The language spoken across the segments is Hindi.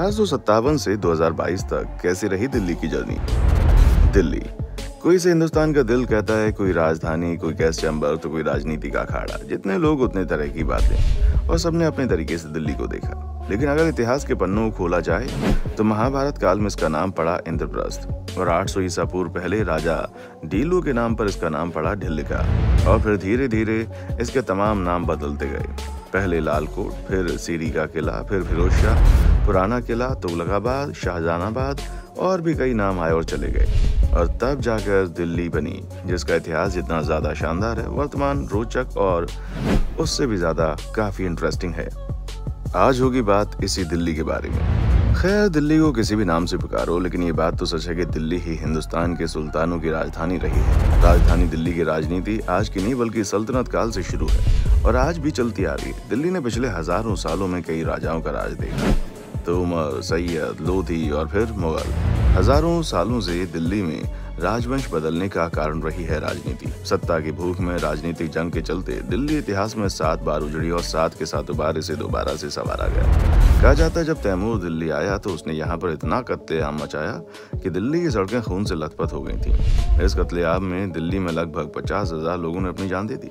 1857 से 2022 तक कैसी रही दिल्ली की जर्नी। दिल्ली, कोई इसे हिंदुस्तान का दिल कहता है, कोई राजधानी, कोई गैस चैम्बर, तो कोई राजनीति का अखाड़ा। जितने लोग उतने तरह की बातें, और सबने अपने तरीके से दिल्ली को देखा। लेकिन अगर इतिहास के पन्नों को खोला जाए तो महाभारत काल में इसका नाम पड़ा इंद्रप्रस्थ, और 800 ईसा पूर्व पहले राजा डीलू के नाम पर इसका नाम पड़ा ढिल्लिका, और फिर धीरे धीरे इसके तमाम नाम बदलते गए। पहले लालकोट, फिर सीरी का किला, फिर फिरोजशाह, पुराना किला, तुगलकाबाद, शाहजहानाबाद, और भी कई नाम आए और चले गए, और तब जाकर दिल्ली बनी, जिसका इतिहास जितना ज्यादा शानदार है, वर्तमान रोचक और उससे भी ज्यादा काफी इंटरेस्टिंग है। आज होगी बात इसी दिल्ली के बारे में। खैर, दिल्ली को किसी भी नाम से पुकारो, लेकिन ये बात तो सच है कि दिल्ली ही हिंदुस्तान के सुल्तानों की राजधानी रही है। राजधानी दिल्ली की राजनीति आज की नहीं बल्कि सल्तनत काल से शुरू है और आज भी चलती आ रही है। दिल्ली ने पिछले हजारों सालों में कई राजाओं का राज देखा, तोमर, सैयद, लोधी और फिर मुगल। हजारों सालों से दिल्ली में राजवंश बदलने का कारण रही है राजनीति। सत्ता की भूख में राजनीतिक जंग के चलते दिल्ली इतिहास में 7 बार उजड़ी और 7 के साथ इसे दोबारा से संवारा गया। कहा जाता है जब तैमूर दिल्ली आया तो उसने यहाँ पर इतना कत्लेआम मचाया कि दिल्ली की सड़कें खून से लथपथ हो गई थी। इस कत्लेआम में दिल्ली में लगभग 50,000 लोगों ने अपनी जान दे दी।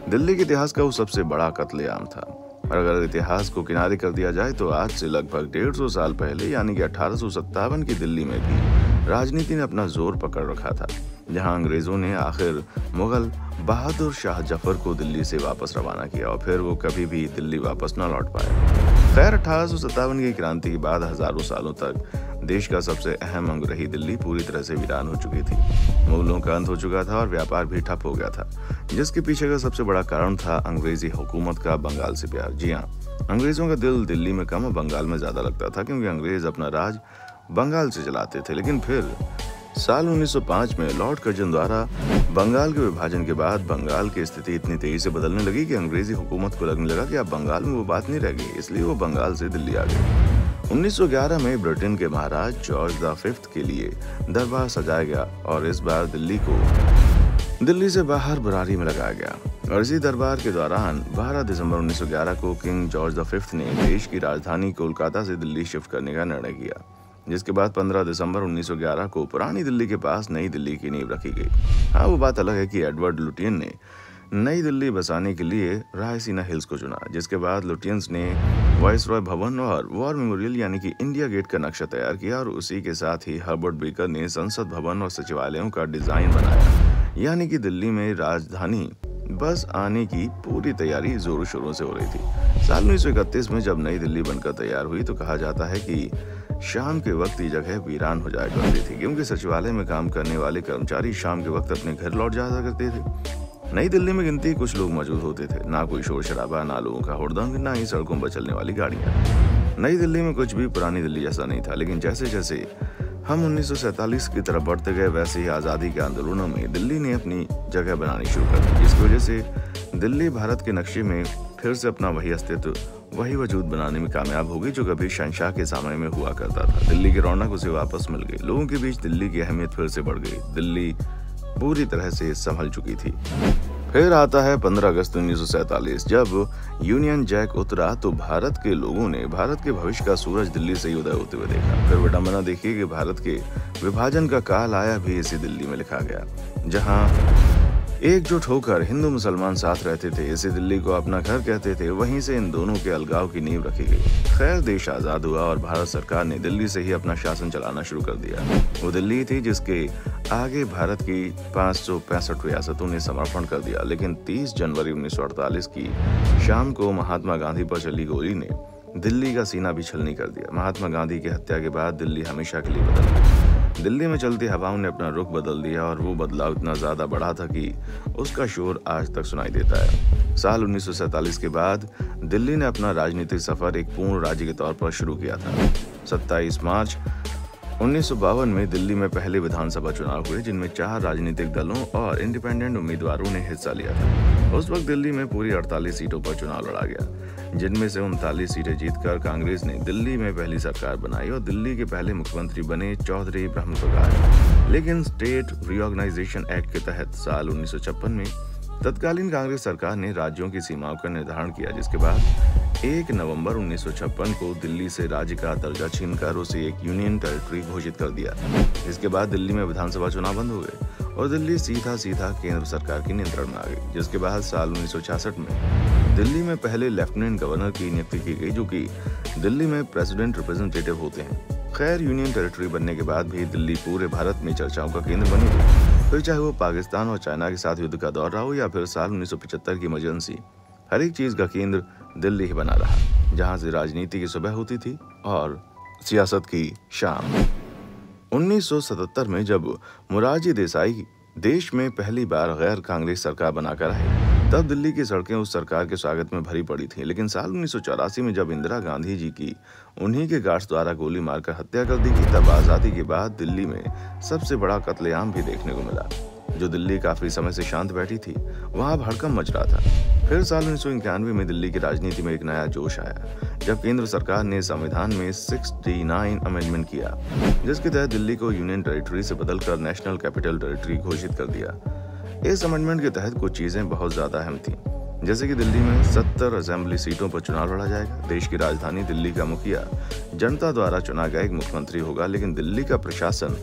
दिल्ली के इतिहास का वो सबसे बड़ा कत्लेआम था। और अगर इतिहास को किनारे कर दिया जाए तो आज से लगभग 150 साल पहले यानी कि 1857 की दिल्ली में भी राजनीति ने अपना जोर पकड़ रखा था, जहां अंग्रेजों ने आखिर मुगल बहादुर शाह जफर को दिल्ली से वापस रवाना किया और फिर वो कभी भी दिल्ली वापस न लौट पाए। खैर, 1857 की क्रांति के बाद हजारों सालों तक देश का सबसे अहम अंग रही दिल्ली पूरी तरह से वीरान हो चुकी थी। मुगलों का अंत हो चुका था और व्यापार भी ठप हो गया था, जिसके पीछे का सबसे बड़ा कारण था अंग्रेजी हुकूमत का बंगाल से प्यार। जी हाँ, अंग्रेजों का दिल दिल्ली में कम और बंगाल में ज्यादा लगता था, क्योंकि अंग्रेज अपना राज बंगाल से चलाते थे। लेकिन फिर साल 1905 में लॉर्ड कर्जन द्वारा बंगाल के विभाजन के बाद बंगाल की स्थिति इतनी तेजी से बदलने लगी कि अंग्रेजी हुकूमत को लगने लगा कि अब बंगाल में वो बात नहीं रह गई, इसलिए वो बंगाल से दिल्ली आ गए। 1911 में ब्रिटेन के महाराज जॉर्ज द 5th के लिए दरबार सजाया गया और इस बार दिल्ली को दिल्ली से बाहर बरारी में लगाया गया। और इसी दरबार के दौरान 12 दिसंबर 1911 को किंग जॉर्ज द 5th ने देश की राजधानी कोलकाता से दिल्ली शिफ्ट करने का निर्णय किया, जिसके बाद 15 दिसंबर 1911 को पुरानी दिल्ली के पास नई दिल्ली की नींव रखी गई। हाँ, वो बात अलग है कि एडवर्ड लुटियन ने नई दिल्ली बसाने के लिए रायसीना हिल्स को चुना, जिसके बाद लुटियंस ने वाइसरॉय भवन और वॉर मेमोरियल यानी कि इंडिया गेट का नक्शा तैयार किया और उसी के साथ ही हर्बर्ट बेकर ने संसद भवन और सचिवालयों का डिजाइन बनाया। यानी कि दिल्ली में राजधानी बस आने की पूरी तैयारी जोरों शोरों से हो रही थी। साल 1931 में जब नई दिल्ली बनकर तैयार हुई तो कहा जाता है कि शाम के वक्त ये जगह वीरान हो जाया करती थी, क्योंकि सचिवालय में काम करने वाले कर्मचारी शाम के वक्त अपने घर लौट जाया करते थे। नई दिल्ली में गिनती कुछ लोग मौजूद होते थे, ना कोई शोर शराबा, ना लोगों का हुड़दंग, ना ही सड़कों पर चलने वाली गाड़ियां। नई दिल्ली में कुछ भी पुरानी दिल्ली जैसा नहीं था। लेकिन जैसे जैसे हम 1947 की तरफ बढ़ते गए, वैसे ही आज़ादी के आंदोलनों में दिल्ली ने अपनी जगह बनानी शुरू कर दी, जिसकी वजह से दिल्ली भारत के नक्शे में फिर से अपना वही अस्तित्व, वही वजूद बनाने में कामयाब हो गई जो कभी शहंशाह के समय में हुआ करता था। दिल्ली की रौनक उसे वापस मिल गई, लोगों के बीच दिल्ली की अहमियत फिर से बढ़ गई, दिल्ली पूरी तरह से संभल चुकी थी। फिर आता है 15 अगस्त 1947, जब यूनियन जैक उतरा तो भारत के लोगों ने भारत के भविष्य का सूरज दिल्ली से ही उदय होते हुए देखा। फिर विडंबना देखिए कि भारत के विभाजन का काल आया भी इसी दिल्ली में लिखा गया, जहां एकजुट होकर हिंदू मुसलमान साथ रहते थे। इसी दिल्ली को अपना घर कहते थे, वहीं से इन दोनों के अलगाव की नींव रखी गई। खैर, देश आजाद हुआ और भारत सरकार ने दिल्ली से ही अपना शासन चलाना शुरू कर दिया। वो दिल्ली थी जिसके आगे भारत की 565 रियासतों ने समर्पण कर दिया। लेकिन 30 जनवरी 1948 की शाम को महात्मा गांधी पर चली गोली ने दिल्ली का सीना भी छलनी कर दिया। महात्मा गांधी की हत्या के बाद दिल्ली हमेशा के लिए बदल गई। दिल्ली में चलती हवाओं ने अपना रुख बदल दिया और वो बदलाव इतना ज्यादा बढ़ा था कि उसका शोर आज तक सुनाई देता है। साल 1947 के बाद दिल्ली ने अपना राजनीतिक सफर एक पूर्ण राज्य के तौर पर शुरू किया था। 27 मार्च 1952 में दिल्ली में पहले विधानसभा चुनाव हुए, जिनमें 4 राजनीतिक दलों और इंडिपेंडेंट उम्मीदवारों ने हिस्सा लिया था। उस वक्त दिल्ली में पूरी 48 सीटों पर चुनाव लड़ा गया, जिनमें से 39 सीटें जीतकर कांग्रेस ने दिल्ली में पहली सरकार बनाई और दिल्ली के पहले मुख्यमंत्री बने चौधरी ब्रह्म प्रकाश। लेकिन स्टेट रीऑर्गेनाइजेशन एक्ट के तहत साल 1956 में तत्कालीन कांग्रेस सरकार ने राज्यों की सीमाओं का निर्धारण किया, जिसके बाद 1 नवंबर 1956 को दिल्ली से राज्य का दर्जा छीनकर उसे एक यूनियन टेरिटरी घोषित कर दिया। इसके बाद दिल्ली में विधानसभा चुनाव बंद हो गए और दिल्ली सीधा केंद्र सरकार के नियंत्रण में आ गई। जिसके बाद साल 1966 में दिल्ली में पहले लेफ्टिनेंट गवर्नर की नियुक्ति की गई, जो कि दिल्ली में प्रेसिडेंट रिप्रेजेंटेटिव होते हैं। खैर, यूनियन टेरिटरी बनने के बाद भी दिल्ली पूरे भारत में चर्चाओं का केंद्र बनी रही। फिर चाहे वो पाकिस्तान और चाइना के साथ युद्ध का दौर रहा हो या फिर साल 1975 की इमरजेंसी, हर एक चीज का केंद्र दिल्ली ही बना रहा, जहां से राजनीति की सुबह होती थी और सियासत की शाम। 1977 में जब मोरारजी देसाई देश में पहली बार गैर कांग्रेस सरकार बनाकर आए, तब दिल्ली की सड़कें उस सरकार के स्वागत में भरी पड़ी थीं। लेकिन साल 1984 में जब इंदिरा गांधी जी की उन्हीं के गार्ड्स द्वारा गोली मारकर हत्या कर दी गई, तब आज़ादी के बाद दिल्ली में सबसे बड़ा कत्लेआम भी देखने को मिला। जो दिल्ली काफी समय से शांत बैठी थी, वहां भड़कम मच रहा था। फिर साल 1991 में दिल्ली की राजनीति में एक नया जोश आया, जब केंद्र सरकार ने संविधान में 69 अमेंडमेंट किया, जिसके तहत दिल्ली को यूनियन टेरिटरी से बदलकर नेशनल कैपिटल टेरिटरी घोषित कर दिया। इस अमेंडमेंट के तहत कुछ चीजें बहुत ज्यादा अहम थी, जैसे कि दिल्ली में 70 असेंबली सीटों पर चुनाव लड़ा जाएगा। देश की राजधानी दिल्ली का मुखिया जनता द्वारा चुना गया एक मुख्यमंत्री होगा, लेकिन दिल्ली का प्रशासन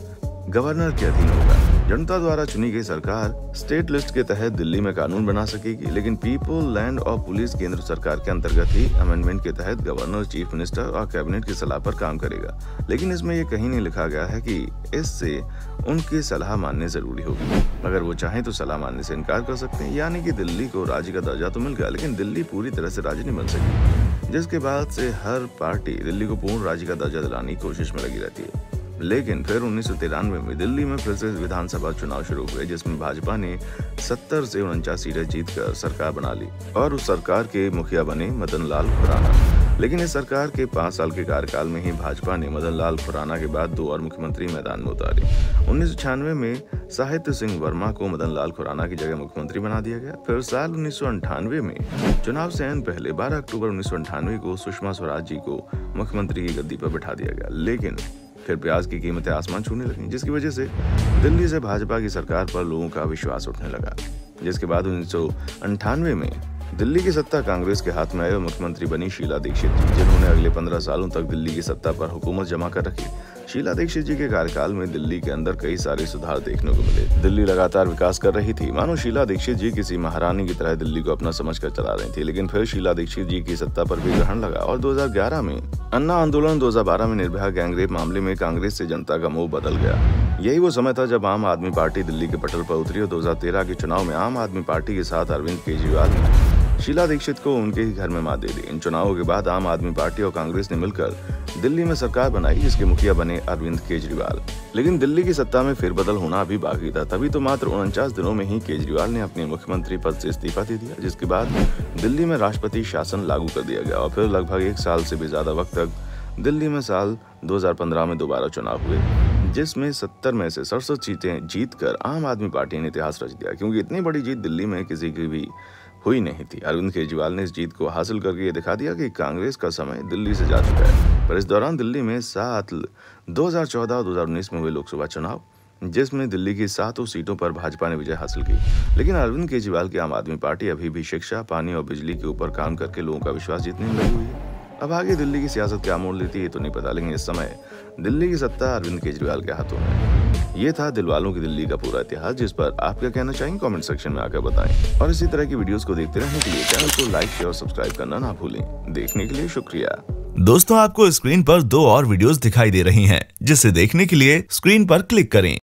गवर्नर के अधीन होगा। जनता द्वारा चुनी गई सरकार स्टेट लिस्ट के तहत दिल्ली में कानून बना सकेगी, लेकिन पीपल, लैंड और पुलिस केंद्र सरकार के अंतर्गत ही अमेंडमेंट के तहत गवर्नर, चीफ मिनिस्टर और कैबिनेट की सलाह पर काम करेगा। लेकिन इसमें यह कहीं नहीं लिखा गया है कि इससे उनकी सलाह मानने जरूरी होगी। अगर वो चाहें तो सलाह मानने से इनकार कर सकते हैं, यानी कि दिल्ली को राज्य का दर्जा तो मिल गया, लेकिन दिल्ली पूरी तरह से राज्य नहीं बन सकी। जिसके बाद से हर पार्टी दिल्ली को पूर्ण राज्य का दर्जा दिलाने की कोशिश में लगी रहती है। लेकिन फिर 1993 में दिल्ली में फिर से विधानसभा चुनाव शुरू हुए, जिसमें भाजपा ने 70 से 49 सीटें जीतकर सरकार बना ली और उस सरकार के मुखिया बने मदन लाल खुराना। लेकिन इस सरकार के 5 साल के कार्यकाल में ही भाजपा ने मदन लाल खुराना के बाद 2 और मुख्यमंत्री मैदान में उतारे। 1996 में साहित्य सिंह वर्मा को मदन लाल खुराना की जगह मुख्यमंत्री बना दिया गया। फिर साल 1998 में चुनाव से ऐन पहले 12 अक्टूबर 1998 को सुषमा स्वराज जी को मुख्यमंत्री की गद्दी पर बिठा दिया गया। लेकिन फिर प्याज की कीमतें आसमान छूने लगी, जिसकी वजह से दिल्ली से भाजपा की सरकार पर लोगों का विश्वास उठने लगा। जिसके बाद 1998 में दिल्ली की सत्ता कांग्रेस के हाथ में आई और मुख्यमंत्री बनी शीला दीक्षित जी, जिन्होंने अगले 15 सालों तक दिल्ली की सत्ता पर हुकूमत जमा कर रखी। शीला दीक्षित जी के कार्यकाल में दिल्ली के अंदर कई सारे सुधार देखने को मिले। दिल्ली लगातार विकास कर रही थी, मानो शीला दीक्षित जी किसी महारानी की तरह दिल्ली को अपना समझकर चला रही थी। लेकिन फिर शीला दीक्षित जी की सत्ता पर भी ग्रहण लगा और 2011 में अन्ना आंदोलन, 2012 में निर्भया गैंगरेप मामले में कांग्रेस से जनता का मुंह बदल गया। यही वो समय था जब आम आदमी पार्टी दिल्ली के पटल पर उतरी और 2013 के चुनाव में आम आदमी पार्टी के साथ अरविंद केजरीवाल ने शीला दीक्षित को उनके ही घर में मात दे दी। इन चुनावों के बाद आम आदमी पार्टी और कांग्रेस ने मिलकर दिल्ली में सरकार बनाई, जिसके मुखिया बने अरविंद केजरीवाल। लेकिन दिल्ली की सत्ता में फेरबदल होना अभी बाकी था। तभी तो मात्र 49 दिनों में ही केजरीवाल ने अपने मुख्यमंत्री पद से इस्तीफा दे दिया, जिसके बाद दिल्ली में राष्ट्रपति शासन लागू कर दिया गया और फिर लगभग 1 साल से भी ज्यादा वक्त तक दिल्ली में साल 2015 में दोबारा चुनाव हुए, जिसमें 70 में से 67 सीटें जीतकर आम आदमी पार्टी ने इतिहास रच दिया, क्योंकि इतनी बड़ी जीत दिल्ली में किसी की भी हुई नहीं थी। अरविंद केजरीवाल ने इस जीत को हासिल करके ये दिखा दिया कि कांग्रेस का समय दिल्ली से जा चुका है। पर इस दौरान दिल्ली में 2014 और 2019 में हुए लोकसभा चुनाव, जिसमें दिल्ली की 7 सीटों पर भाजपा ने विजय हासिल की। लेकिन अरविंद केजरीवाल की आम आदमी पार्टी अभी भी शिक्षा, पानी और बिजली के ऊपर काम करके लोगों का विश्वास जीतने में लगी हुई है। अब आगे दिल्ली की सियासत क्या मोड़ लेती है तो नहीं पता, लेकिन इस समय दिल्ली की सत्ता अरविंद केजरीवाल के हाथों में। ये था दिलवालों की दिल्ली का पूरा इतिहास, जिस पर आप क्या कहना चाहेंगे कमेंट सेक्शन में आकर बताएं। और इसी तरह की वीडियोस को देखते रहने के लिए चैनल को लाइक, शेयर और सब्सक्राइब करना ना भूलें। देखने के लिए शुक्रिया। दोस्तों, आपको स्क्रीन पर 2 और वीडियोस दिखाई दे रही हैं, जिसे देखने के लिए स्क्रीन पर क्लिक करें।